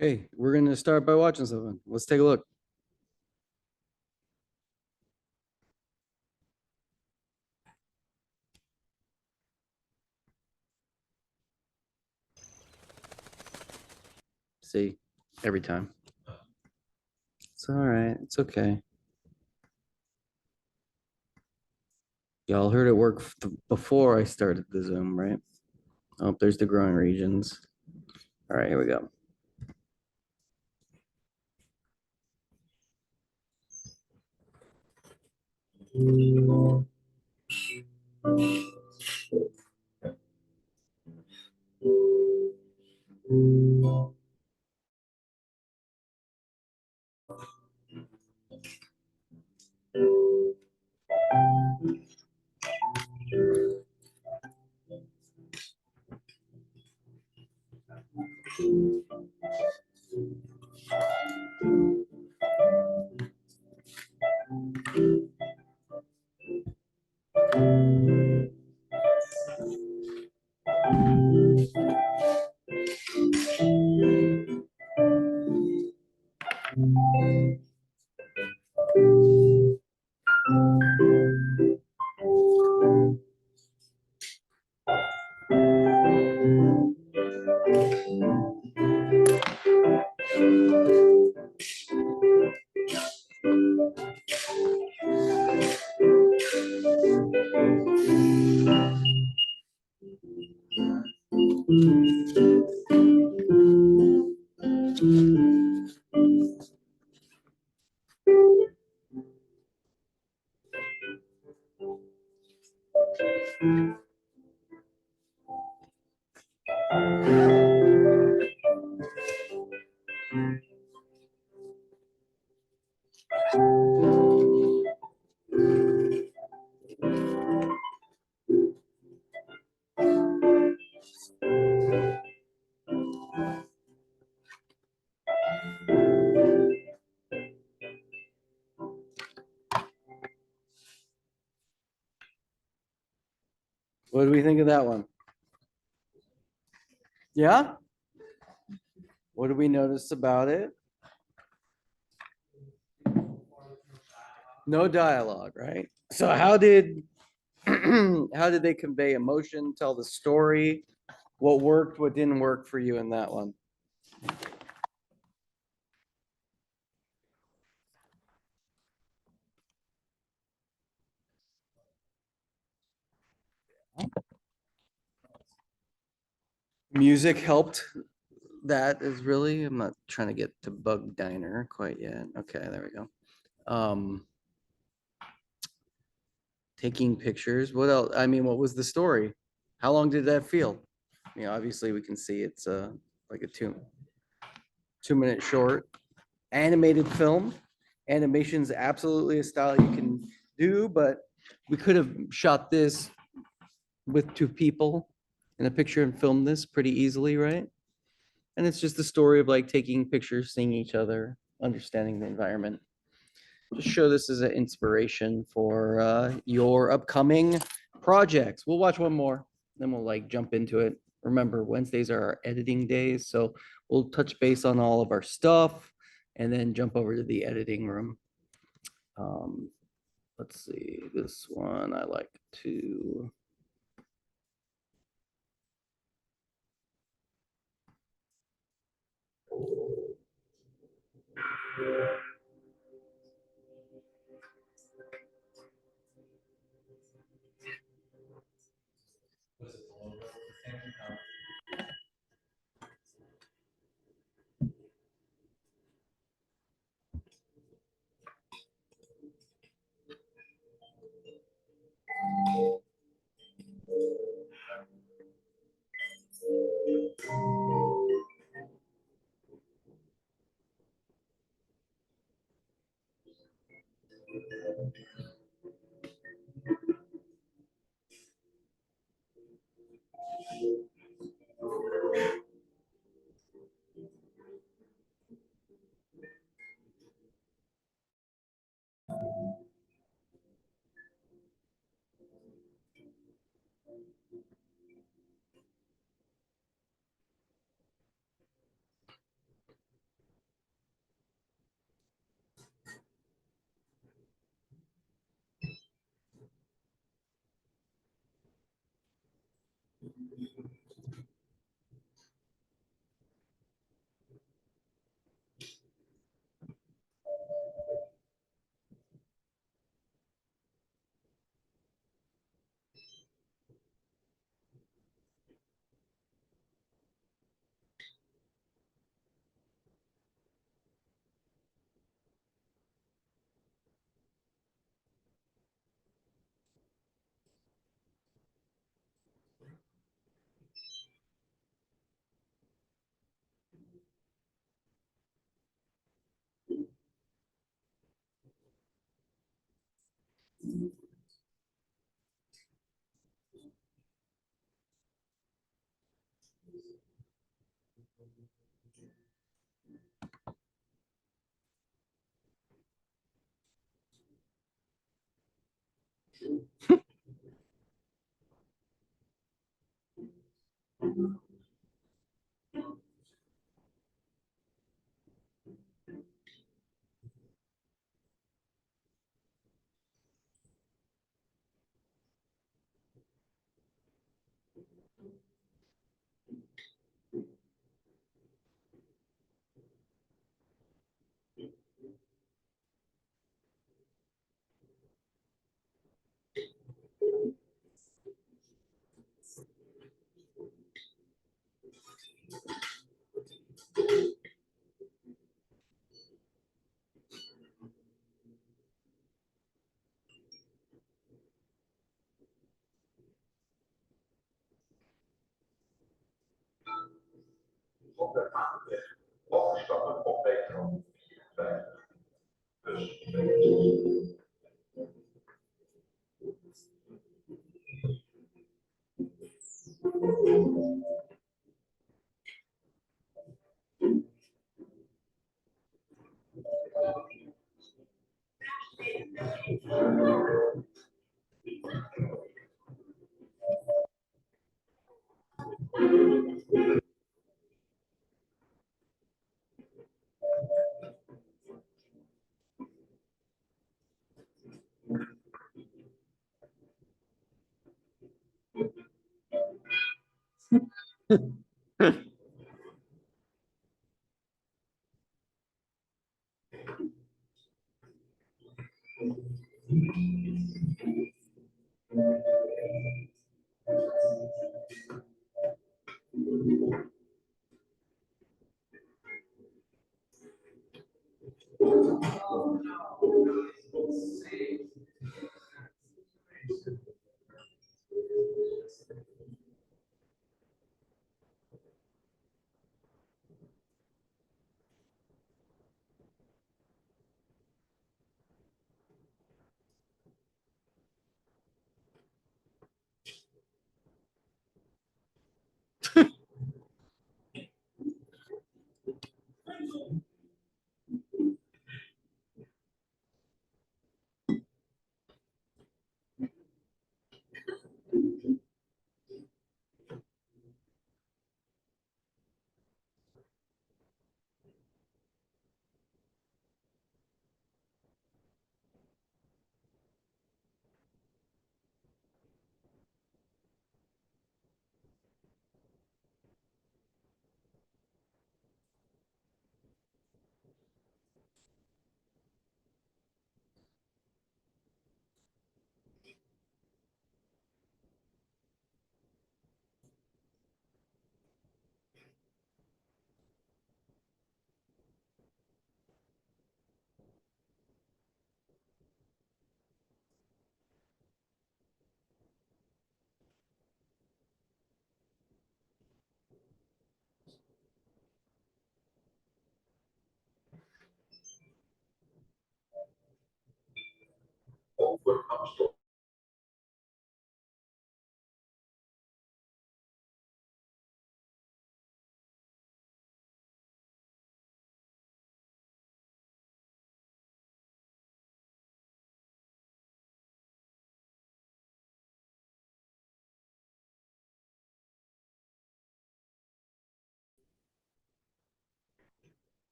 Hey, we're gonna start by watching something. Let's take a look. See, every time. It's all right. It's okay. Y'all heard it work before I started the Zoom, right? Oh, there's the growing regions. All right, here we go. What do we think of that one? Yeah? What do we notice about it? No dialogue, right? So how did how did they convey emotion, tell the story? What worked, what didn't work for you in that one? Music helped. That is really, I'm not trying to get to Bug Diner quite yet. Okay, there we go. Taking pictures. What else? I mean, what was the story? How long did that feel? Obviously we can see it's like a 2 minute short animated film. Animation's absolutely a style you can do, but we could have shot this with two people in a picture and filmed this pretty easily, right? And it's just the story of like taking pictures, seeing each other, understanding the environment. Just show this as an inspiration for your upcoming projects. We'll watch one more, then we'll like jump into it. Remember, Wednesdays are our editing days, so we'll touch base on all of our stuff and then jump over to the editing room. Um, let's see, this one I like to.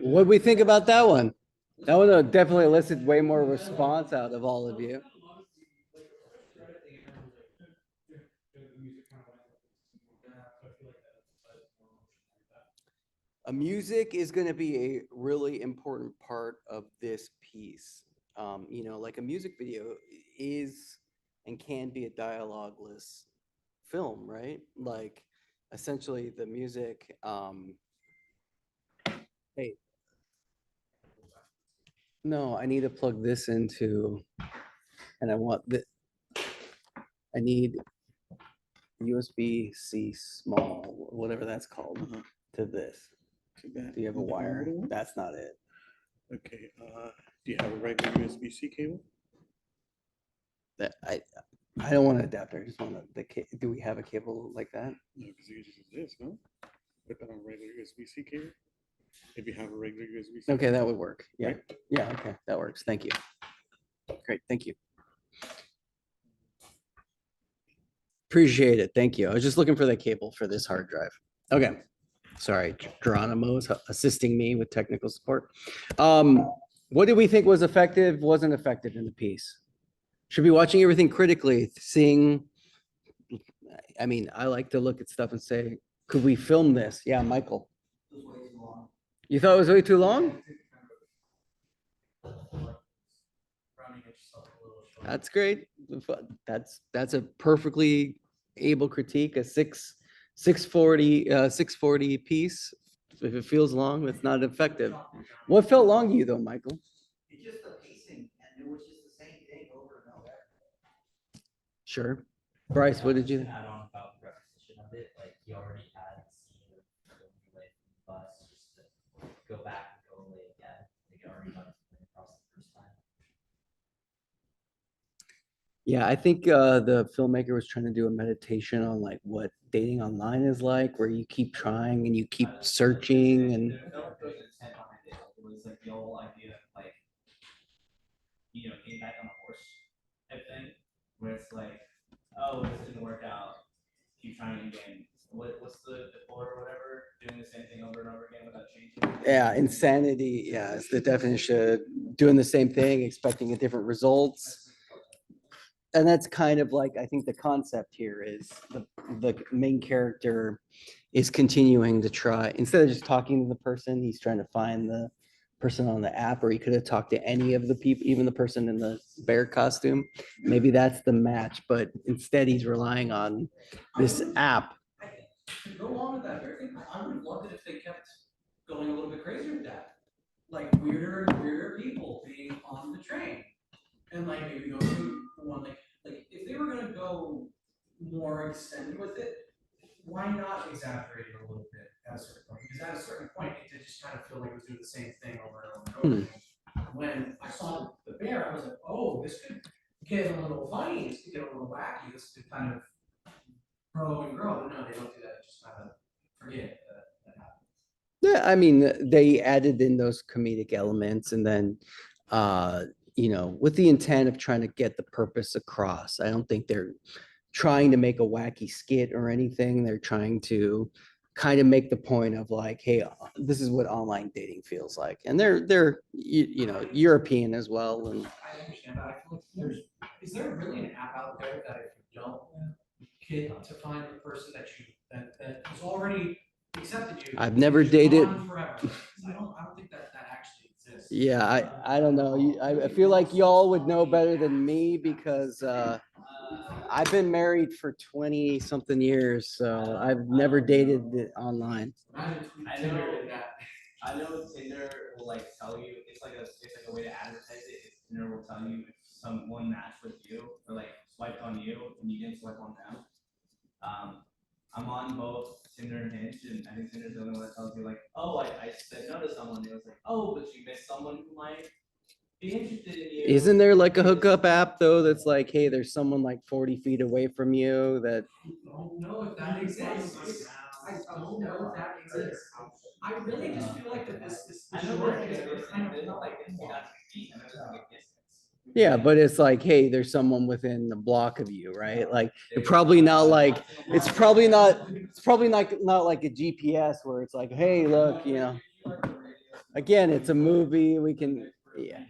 What do we think about that one? That one definitely elicited way more response out of all of you. Music is going to be a really important part of this piece. You know, like a music video is and can be a dialogueless film, right? Like essentially the music. Hey, no, I need to plug this into, and I want the, I need USB-C small, whatever that's called, to this. Too bad. Do you have a wire? That's not it. Okay, do you have a regular USB-C cable? That I don't want an adapter. I just want do we have a cable like that? No, because you just use this, no? Put that on a regular USB-C cable. If you have a regular USB-C. Okay, that would work. Yeah. Right? Yeah, okay, that works. Thank you. Great, thank you. Appreciate it. Thank you. I was just looking for the cable for this hard drive. Okay. Sorry, Geronimo's assisting me with technical support. What did we think was effective, wasn't effective in the piece? Should be watching everything critically, seeing, I mean, I like to look at stuff and say, could we film this? Yeah, Michael. You thought it was way too long? That's great. That's a perfectly able critique, a 640 piece. If it feels long, it's not effective. What felt long to you though, Michael? It's just the pacing, and it was just the same thing over and over. Sure. Bryce, what did you? Add on about the repetition of it, like he already had a scene of going away from the bus, just to go back and go away again. Like already got it across the first time. Yeah, I think the filmmaker was trying to do a meditation on like what dating online is like, where you keep trying and you keep searching and. The film was intent behind it. It was like the whole idea of like, you know, getting back on a horse type thing, where it's like, oh, this didn't work out. Keep trying again. What's the or whatever? Doing the same thing over and over again without changing. Yeah, insanity. Yeah, it's the definition. Doing the same thing, expecting a different results. And that's kind of like, I think the concept here is the main character is continuing to try, instead of just talking to the person, he's trying to find the person on the app, or he could have talked to any of the people, even the person in the bear costume. Maybe that's the match, but instead he's relying on this app. To go along with that bear thing, I would have loved it if they kept going a little bit crazier with that. Like weirder and weirder people being on the train. And like maybe go to one like if they were gonna go more extended with it, why not exaggerate it a little bit at a certain point? Because at a certain point, it did just kind of feel like it was doing the same thing over and over and over again. When I saw the bear, I was like, oh, this could get a little funny, this could get a little wacky, this could kind of grow and grow. But no, they don't do that. They just kind of forget that happens. Yeah, I mean, they added in those comedic elements and then, you know, with the intent of trying to get the purpose across. I don't think they're trying to make a wacky skit or anything. They're trying to kind of make the point of like, hey, this is what online dating feels like. And they're you know, European as well. And I understand, but I feel like is there really an app out there that if you don't get to find the person that has already accepted you? I've never you're dated. gone forever. I don't think that actually exists. Yeah, I don't know. I feel like y'all would know better than me because I've been married for 20 something years, so I've never dated online. Imagine I Tinder know- did that. I know Tinder will like tell you it's like a way to advertise it. Tinder will tell you if someone matched with you or like swiped on you and you didn't swipe on them. I'm on both Tinder and Hinge, and I think Tinder's the only one that tells you like, oh, I said no to someone. It was like, oh, but you missed someone who might be interested in you. Isn't there like a hookup app though that's like, hey, there's someone like 40 feet away from you that I don't know if that exists. I don't know if that exists. I really just feel like that this I know short that is it's kind of like it's not deep, and it's like a distance. yeah, but it's like, hey, there's someone within the block of you, right? Like you're probably not like it's probably not like a GPS where it's like, hey, look, you know. Again, it's a movie. We can yeah.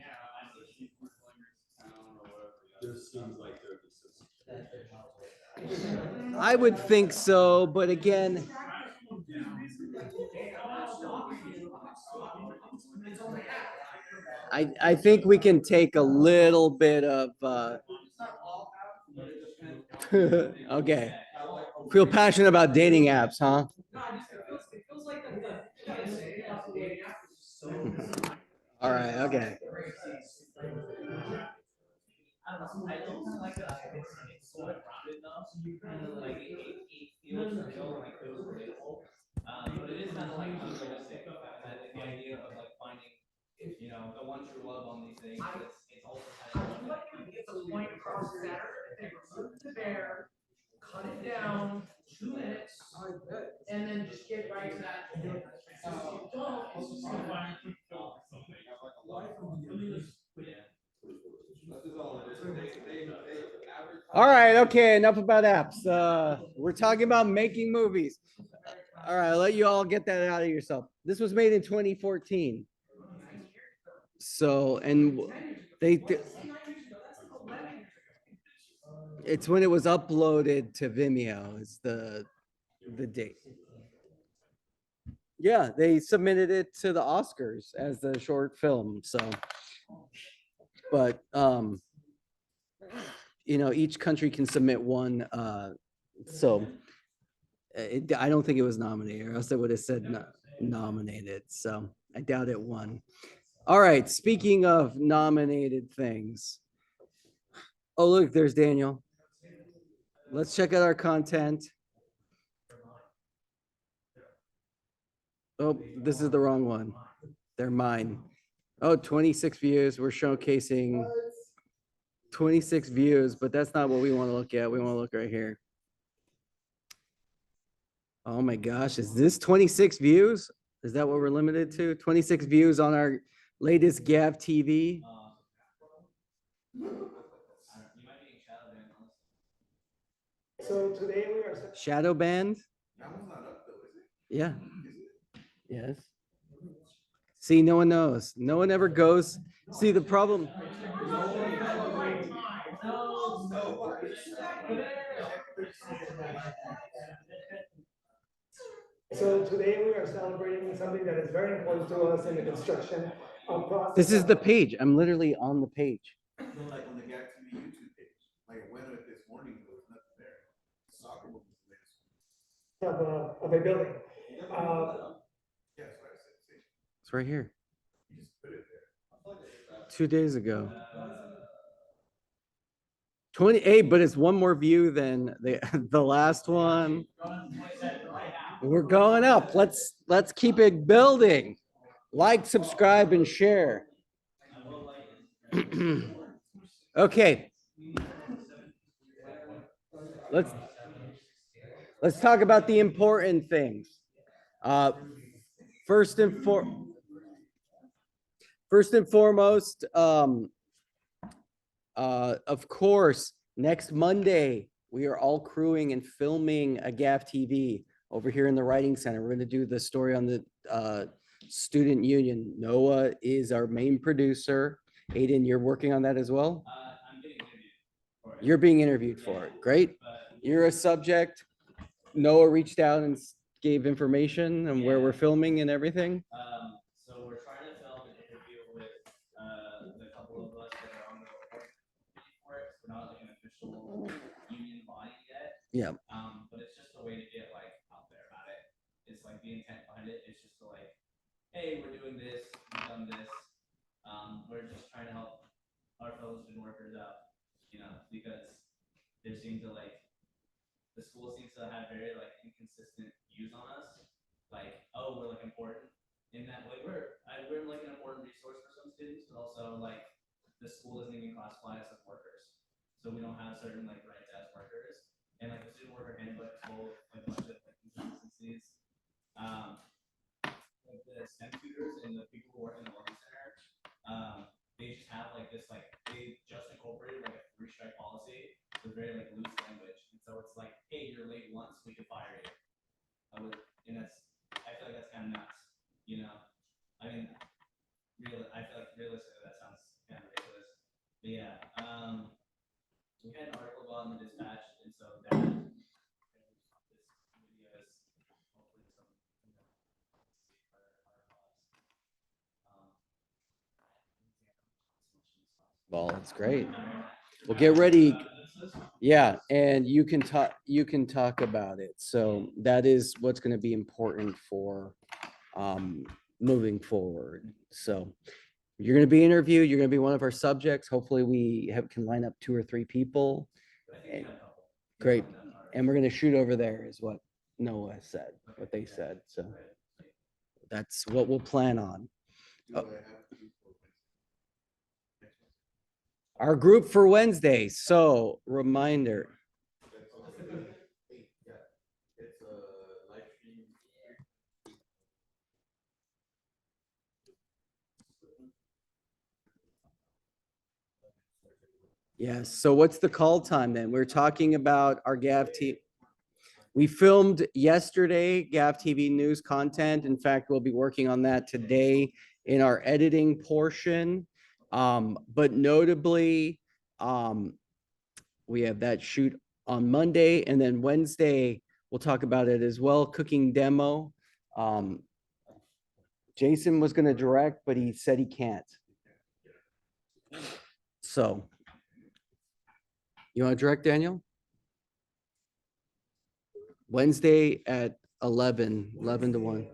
I would think so, but again, I think we can take a little bit of okay. Feel passionate about dating apps, huh? it feels like the PSA of the dating app is so. All right, okay. I don't know. I don't like that. It's so grounded enough, and like it feels real, and like feels relatable. But it is kind of like unrealistic. The idea of like finding, you know, the one true love on these things. It's also I kind of feel like it would get the point across better if they removed the bear, cut it down 2 minutes, and then just get right to that. If you don't, it's just gonna find. All right, okay, enough about apps. We're talking about making movies. All right, I'll let you all get that out of yourself. This was made in 2014. So, and it's when it was uploaded to Vimeo is the date. Yeah, they submitted it to the Oscars as the short film. So, but you know, each country can submit one. So I don't think it was nominated, or else it would have said nominated. So I doubt it won. All right. Speaking of nominated things. Oh, look, there's Daniel. Let's check out our content. Oh, this is the wrong one. They're mine. Oh, 26 views. We're showcasing 26 views, but that's not what we want to look at. We want to look right here. Oh my gosh, is this 26 views? Is that what we're limited to? 26 views on our latest GAVTTV. So today we are. Shadow banned? That one's not up though, is it? Yeah. Is it? Yes. See, no one knows. No one ever goes. See, the problem. So today we are celebrating something that is very important to us in the construction process. This is the page. I'm literally on the page. So like on the GAVTTV YouTube page, like it went up this morning, there was nothing there. Soccer was the latest Of a building. one. Yeah, that's what I said. See, It's right here. you just put it there. 2 days ago. 28, but it's one more view than the last one. We're going up. Let's keep it building. Like, subscribe, and share. Okay. Let's talk about the important things. First and foremost, of course, next Monday, we are all crewing and filming a GAVTTV over here in the Writing Center. We're going to do the story on the student union. Noah is our main producer. Aiden, you're working on that as well? I'm getting interviewed for it. You're being interviewed for it. Great. You're a subject. Noah reached out and gave information on where we're filming and everything. So we're trying to film an interview with the couple of us that are on the board for it. We're not like an official union body yet. Yeah. But it's just a way to get like out there about it. It's like the intent behind it. It's just to like, hey, we're doing this, we've done this. We're just trying to help our fellow student workers out, you know, because there seems to like the school seems to have very like inconsistent views on us. Like, oh, we're like important in that way. We're like an important resource for some students, but also like the school doesn't even classify us as workers. So we don't have certain like rights as workers. And like the student worker handbook is full of a bunch of like inconsistencies. Like the STEM tutors and the people who work in the Wellness Center, they just have like this like they just incorporated like a 3-strike policy with very like loose language, and so it's like, hey, you're late once, we could fire you. And I feel like that's kind of nuts, you know. I mean, I feel like realistically that sounds kind of ridiculous. But yeah, we had an article about in the dispatch, and so that this video is hopefully some, you know, Well, it's great. Well, get ready. Yeah, and you can talk about it. So that is what's going to be important for moving forward. So you're going to be interviewed. You're going to be one of our subjects. Hopefully we can line up 2 or 3 people. Great. And we're going to shoot over there is what Noah said, what they said. So that's what we'll plan on. Do I have to do for Wednesday? Next Wednesday? Our group for Wednesday. So reminder. That's okay. Hey, yeah, it's a live stream. Yes. So what's the call time then? We're talking about our GAVT. We filmed yesterday GAVTV news content. In fact, we'll be working on that today in our editing portion. But notably, we have that shoot on Monday, and then Wednesday, we'll talk about it as well, cooking demo. Jason was going to direct, but he said he can't. So you want to direct, Daniel? Wednesday at 11 to 1.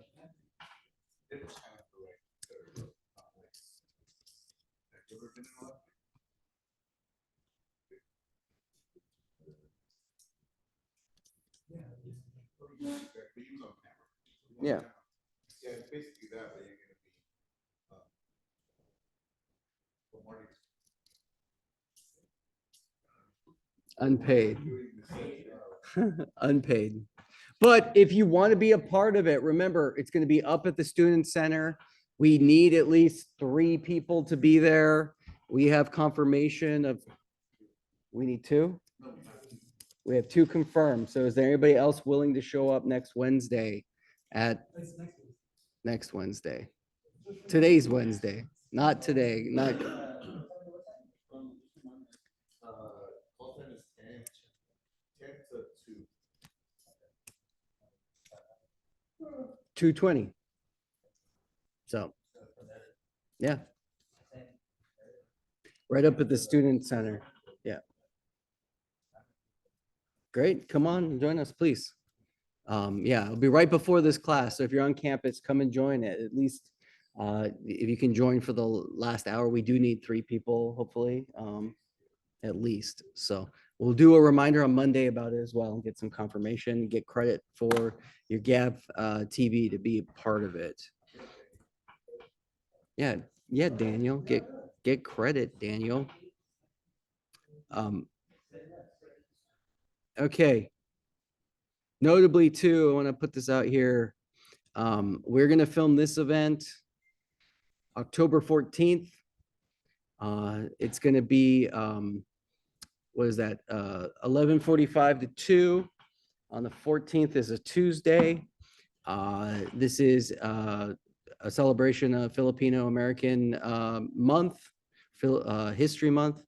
Yeah. Yeah, it's basically that, but you're gonna be. For morning. Unpaid. Doing the same, Unpaid. But if you want to be a part of it, remember, it's going to be up at the Student Center. We need at least 3 people to be there. We have confirmation of, we need 2? We have 2 confirmed. So is there anybody else willing to show up next Wednesday at next Wednesday? Today's Wednesday, not today, not call time is 10 to 2. 2:20. So, yeah. Right up at the Student Center. Yeah. Great. Come on and join us, please. Yeah, it'll be right before this class. So if you're on campus, come and join it. At least if you can join for the last hour, we do need 3 people, hopefully, at least. So we'll do a reminder on Monday about it as well and get some confirmation, get credit for your GAVTV to be a part of it. Yeah, Daniel, get credit, Daniel. Okay. Notably too, I want to put this out here. We're going to film this event October 14th. It's going to be, what is that? 11:45 to 2 on the 14th is a Tuesday. This is a celebration of Filipino American month, History Month.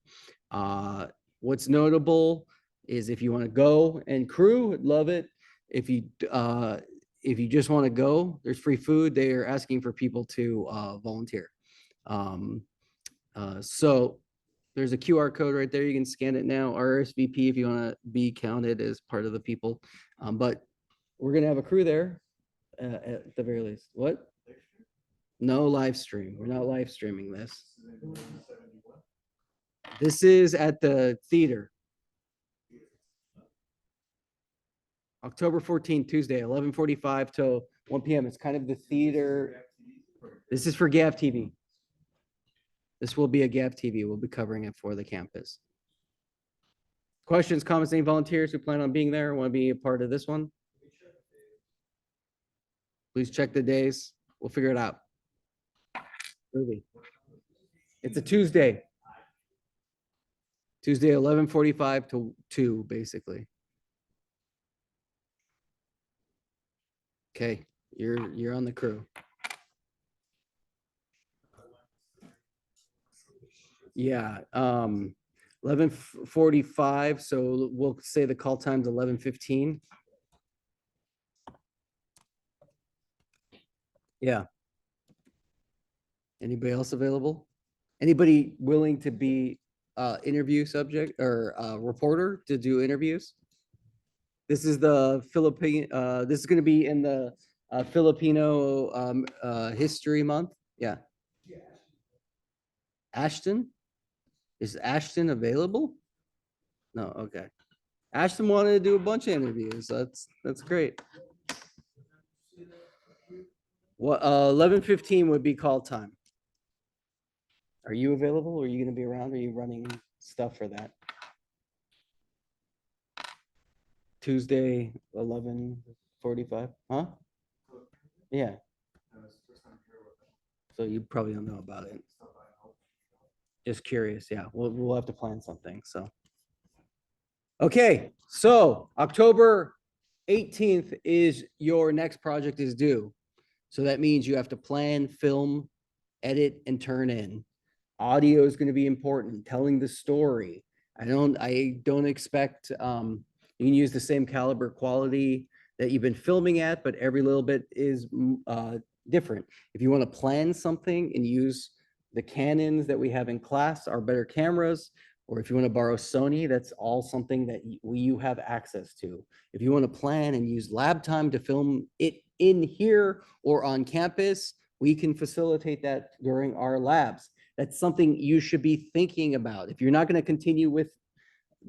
What's notable is if you want to go and crew, love it. If you just want to go, there's free food. They are asking for people to volunteer. So there's a QR code right there. You can scan it now. RSVP if you want to be counted as part of the people. But we're gonna have a crew there at the very least. What? No live stream. We're not live streaming this. This is at the theater. October 14th, Tuesday, 11:45 till 1 PM. It's kind of the theater. This is for GAVTTV. This will be a GAVTTV. We'll be covering it for the campus. Questions, comments, any volunteers who plan on being there, want to be a part of this one? Please check the days. We'll figure it out. Movie. It's a Tuesday. Tuesday, 11:45 to 2, basically. Okay, you're on the crew. Yeah, 11:45, so we'll say the call time's 11:15. Yeah. Anybody else available? Anybody willing to be interview subject or reporter to do interviews? This is the Philippine, this is gonna be in the Filipino History Month. Yeah. Ashton? Is Ashton available? No, okay. Ashton wanted to do a bunch of interviews. That's great. What 11:15 would be call time. Are you available? Are you gonna be around? Are you running stuff for that? Tuesday, 11:45, huh? Yeah. So you probably don't know about it. Just curious, yeah, we'll have to plan something, so. Okay, so October 18th is your next project is due. So that means you have to plan, film, edit, and turn in. Audio is going to be important, telling the story. I don't expect you can use the same caliber quality that you've been filming at, but every little bit is different. If you want to plan something and use the Canons that we have in class, our better cameras, or if you want to borrow Sony, that's all something that you have access to. If you want to plan and use lab time to film it in here or on campus, we can facilitate that during our labs. That's something you should be thinking about. If you're not going to continue with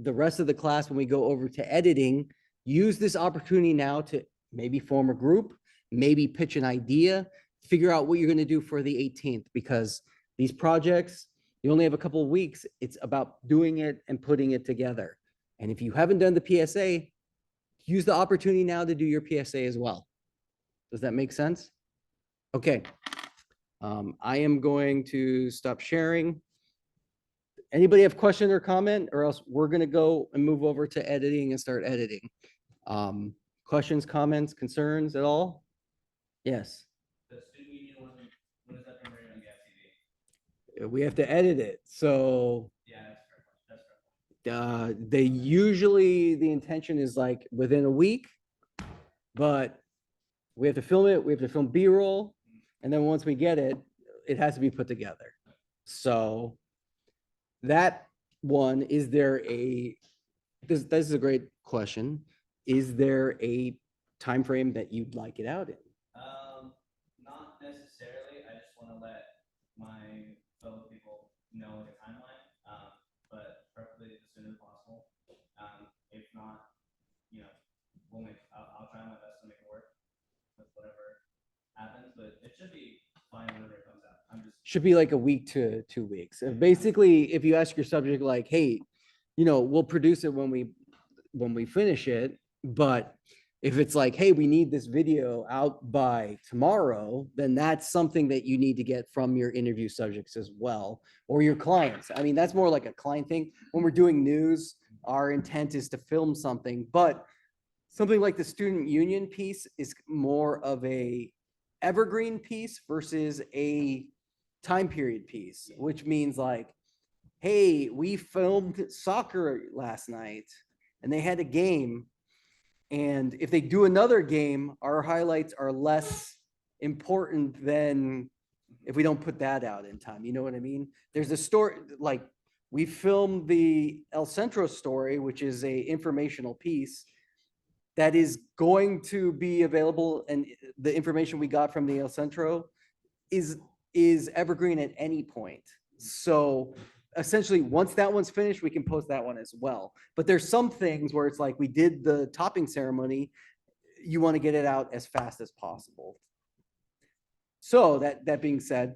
the rest of the class when we go over to editing, use this opportunity now to maybe form a group, maybe pitch an idea, figure out what you're going to do for the 18th, because these projects, you only have a couple of weeks. It's about doing it and putting it together. And if you haven't done the PSA, use the opportunity now to do your PSA as well. Does that make sense? Okay. I am going to stop sharing. Anybody have question or comment, or else we're going to go and move over to editing and start editing. Questions, comments, concerns at all? Yes. The student union one, when is that premiering on GAVTTV? We have to edit it. So Yeah, that's fair. they usually, the intention is like within a week, but we have to film it. We have to film B-roll. And then once we get it, it has to be put together. So that one, is there this is a great question. Is there a time frame that you'd like it out in? Not necessarily. I just want to let my fellow people know the timeline, but preferably as soon as possible. If not, I'll try my best to make it work with whatever happens, but it should be fine whenever it comes out. Should be like a week to 2 weeks. Basically, if you ask your subject like, hey, we'll produce it when we finish it, but if it's like, hey, we need this video out by tomorrow, then that's something that you need to get from your interview subjects as well, or your clients. I mean, that's more like a client thing. When we're doing news, our intent is to film something, but something like the student union piece is more of a evergreen piece versus a time period piece, which means like, hey, we filmed soccer last night and they had a game. And if they do another game, our highlights are less important than if we don't put that out in time. You know what I mean? There's a story, like we filmed the El Centro story, which is a informational piece that is going to be available. And the information we got from the El Centro is evergreen at any point. So essentially, once that one's finished, we can post that one as well. But there's some things where it's like, we did the topping ceremony, you want to get it out as fast as possible. So that being said,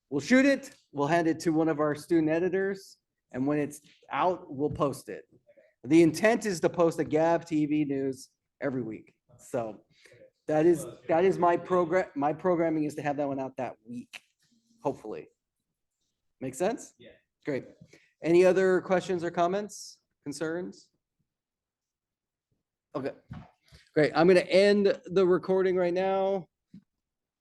we'll shoot it, we'll hand it to one of our student editors, and when it's out, we'll post it. The intent is to post a GAVTTV news every week. So that is my program. My programming is to have that one out that week, hopefully. Make sense? Yeah. Great. Any other questions or comments, concerns? Okay, great. I'm gonna end the recording right now.